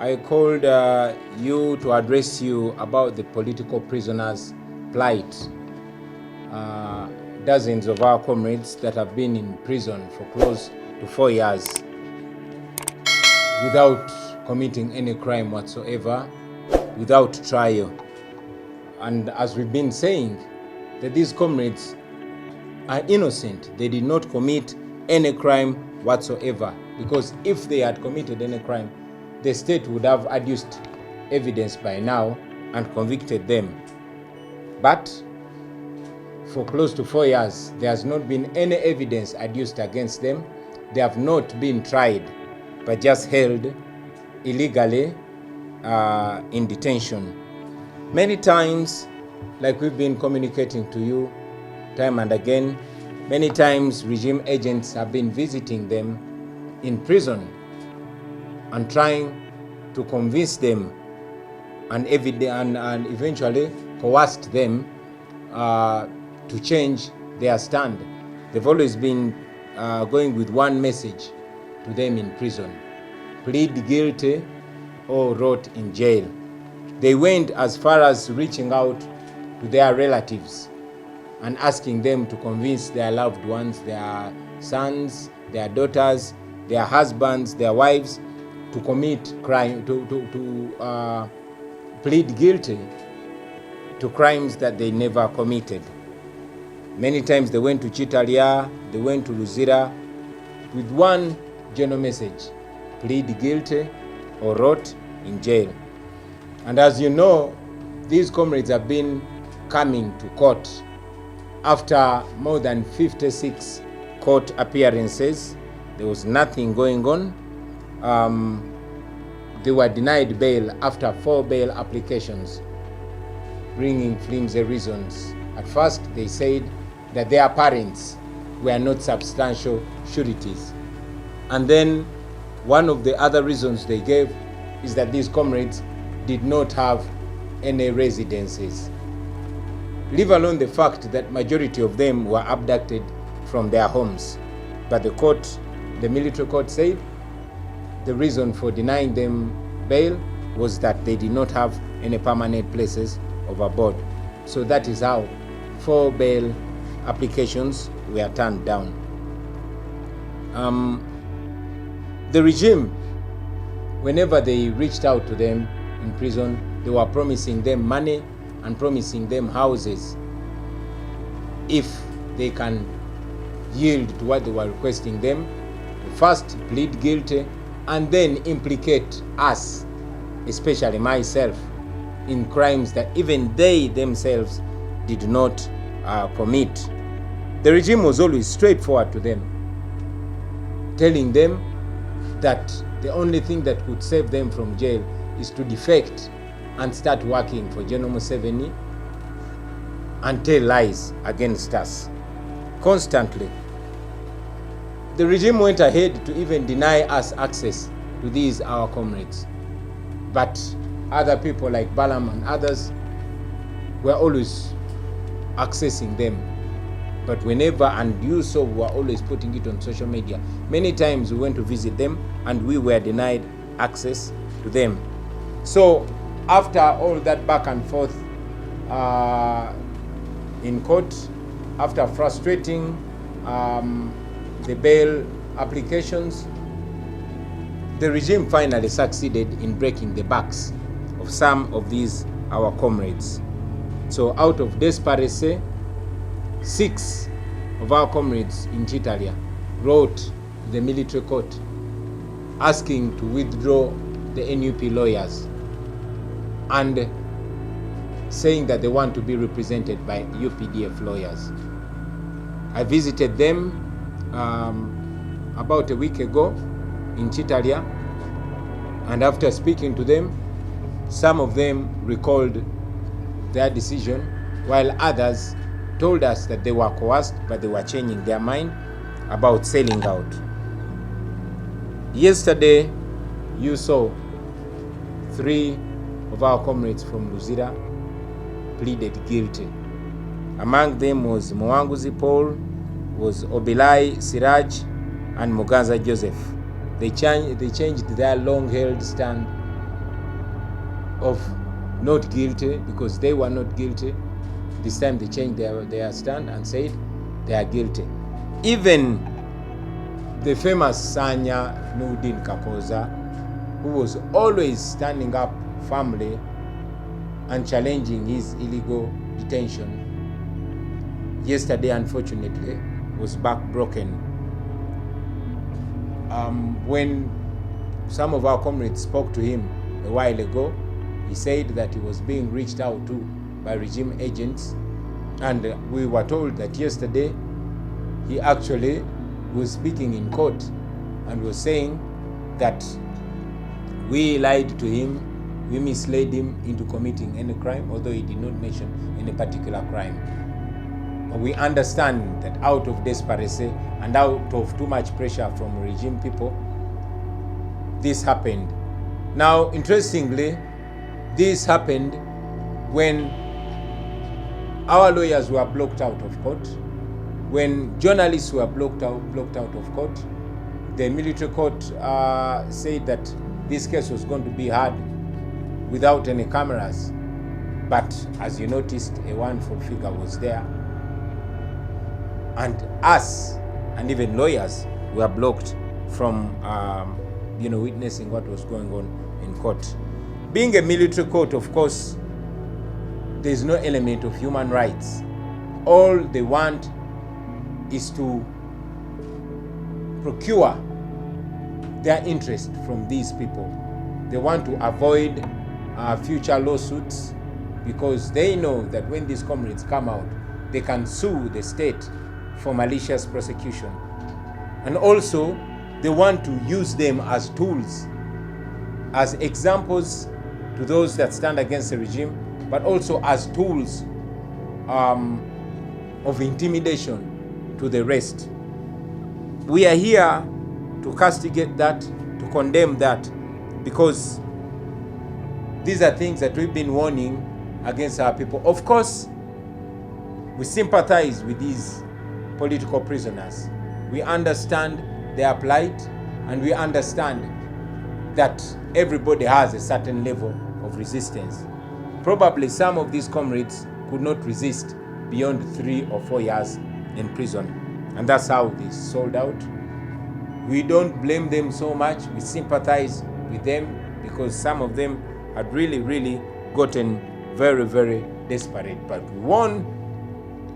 I called you to address you about the political prisoners' plight. Dozens of our comrades that have been in prison for close to 4 years without committing any crime whatsoever, without trial. And as we've been saying, that these comrades are innocent. They did not commit any crime whatsoever, because if they had committed any crime, the state would have adduced evidence by now and convicted them. But for close to 4 years, there has not been any evidence adduced against them. They have not been tried, but just held illegally in detention. Many times, like we've been communicating to you time and again, many times regime agents have been visiting them in prison and trying to convince them and eventually coerced them to change their stand. They've always been going with one message to them in prison: plead guilty or rot in jail. They went as far as reaching out to their relatives and asking them to convince their loved ones, their sons, their daughters, their husbands, their wives, to commit crime, to plead guilty to crimes that they never committed. Many times they went to Chitalia, they went to Luzira with one general message: plead guilty or rot in jail. And as you know, these comrades have been coming to court after more than 56 court appearances. There was nothing going on. They were denied bail after 4 bail applications, bringing flimsy reasons. At first, they said that their parents were not substantial sureties. And then one of the other reasons they gave is that these comrades did not have any residences, leave alone the fact that majority of them were abducted from their homes. But the military court said the reason for denying them bail was that they did not have any permanent places of abode. So that is how 4 bail applications were turned down. The regime, whenever they reached out to them in prison, they were promising them money and promising them houses if they can yield to what they were requesting them, to first plead guilty and then implicate us, especially myself, in crimes that even they themselves did not commit. The regime was always straightforward to them, telling them that the only thing that could save them from jail is to defect and start working for General Museveni and tell lies against us constantly. The regime went ahead to even deny us access to these our comrades. But other people like Balaam and others were always accessing them. But whenever, and you saw, we were always putting it on social media. Many times we went to visit them and we were denied access to them. So after all that back and forth in court, after frustrating the bail applications, the regime finally succeeded in breaking the backs of some of these our comrades. So out of desperation, 6 of our comrades in Chitalia wrote to the military court asking to withdraw the NUP lawyers and saying that they want to be represented by UPDF lawyers. I visited them about a week ago in Chitalia, and after speaking to them, some of them recalled their decision, while others told us that they were coerced, but they were changing their mind about selling out. Yesterday, you saw 3 of our comrades from Luzira pleaded guilty. Among them was Mwanguzi Paul, was Obilai Siraj, and Muganza Joseph. They changed their long-held stand of not guilty, because they were not guilty. This time they changed their stand and said they are guilty. Even the famous Sanya Nudin Kakoza, who was always standing up firmly and challenging his illegal detention, yesterday unfortunately was back broken. When some of our comrades spoke to him a while ago, he said that he was being reached out to by regime agents, and we were told that yesterday he actually was speaking in court and was saying that we lied to him, we misled him into committing any crime, although he did not mention any particular crime. But we understand that out of desperation and out of too much pressure from regime people, this happened. Now, interestingly, this happened when our lawyers were blocked out of court, when journalists were blocked out of court. The military court said that this case was going to be heard without any cameras, but as you noticed, a wonderful figure was there, and us and even lawyers were blocked from witnessing what was going on in court. Being a military court, of course, there is no element of human rights. All they want is to procure their interest from these people. They want to avoid future lawsuits, because they know that when these comrades come out, they can sue the state for malicious prosecution. And also, they want to use them as tools, as examples to those that stand against the regime, but also as tools of intimidation to the rest. We are here to castigate that, to condemn that, because these are things that we've been warning against our people. Of course, we sympathize with these political prisoners. We understand their plight, and we understand that everybody has a certain level of resistance. Probably some of these comrades could not resist beyond 3 or 4 years in prison, and that's how they sold out. We don't blame them so much. We sympathize with them, because some of them had really gotten very desperate. But we warn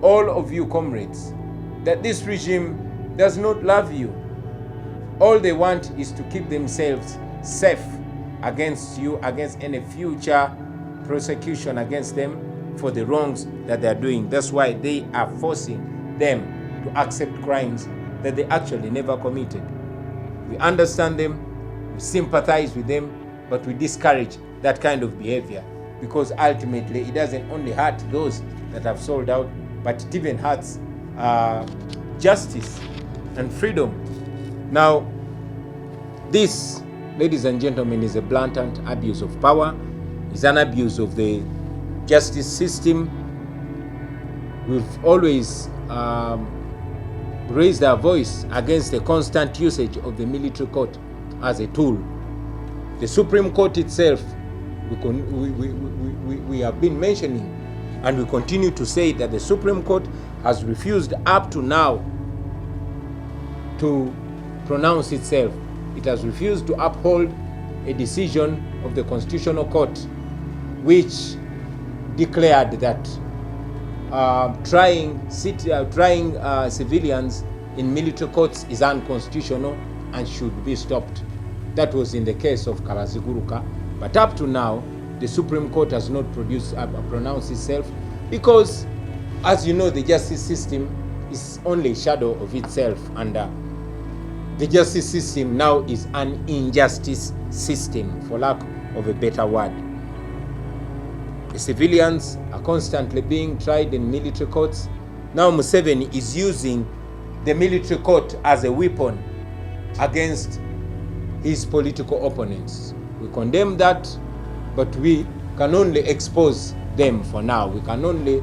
all of you comrades that this regime does not love you. All they want is to keep themselves safe against you, against any future prosecution against them for the wrongs that they are doing. That's why they are forcing them to accept crimes that they actually never committed. We understand them, we sympathize with them, but we discourage that kind of behavior, because ultimately it doesn't only hurt those that have sold out, but it even hurts justice and freedom. Now, this, ladies and gentlemen, is a blatant abuse of power. It's an abuse of the justice system. We've always raised our voice against the constant usage of the military court as a tool. The Supreme Court itself, we have been mentioning, and we continue to say that the Supreme Court has refused up to now to pronounce itself. It has refused to uphold a decision of the Constitutional Court, which declared that trying civilians in military courts is unconstitutional and should be stopped. That was in the case of Karaziguruka. But up to now, the Supreme Court has not pronounced itself, because, as you know, the justice system is only a shadow of itself, and the justice system now is an injustice system, for lack of a better word. The civilians are constantly being tried in military courts. Now Museveni is using the military court as a weapon against his political opponents. We condemn that, but we can only expose them for now. We can only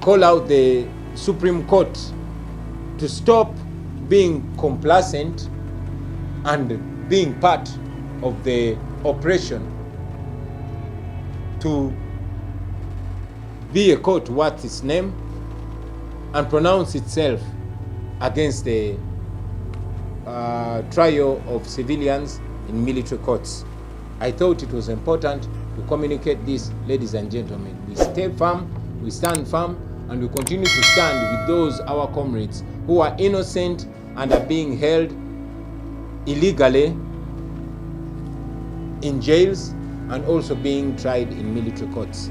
call out the Supreme Court to stop being complacent and being part of the oppression to be a court worth its name and pronounce itself against the trial of civilians in military courts. I thought it was important to communicate this, ladies and gentlemen. We stay firm, we stand firm, and we continue to stand with those our comrades who are innocent and are being held illegally in jails and also being tried in military courts.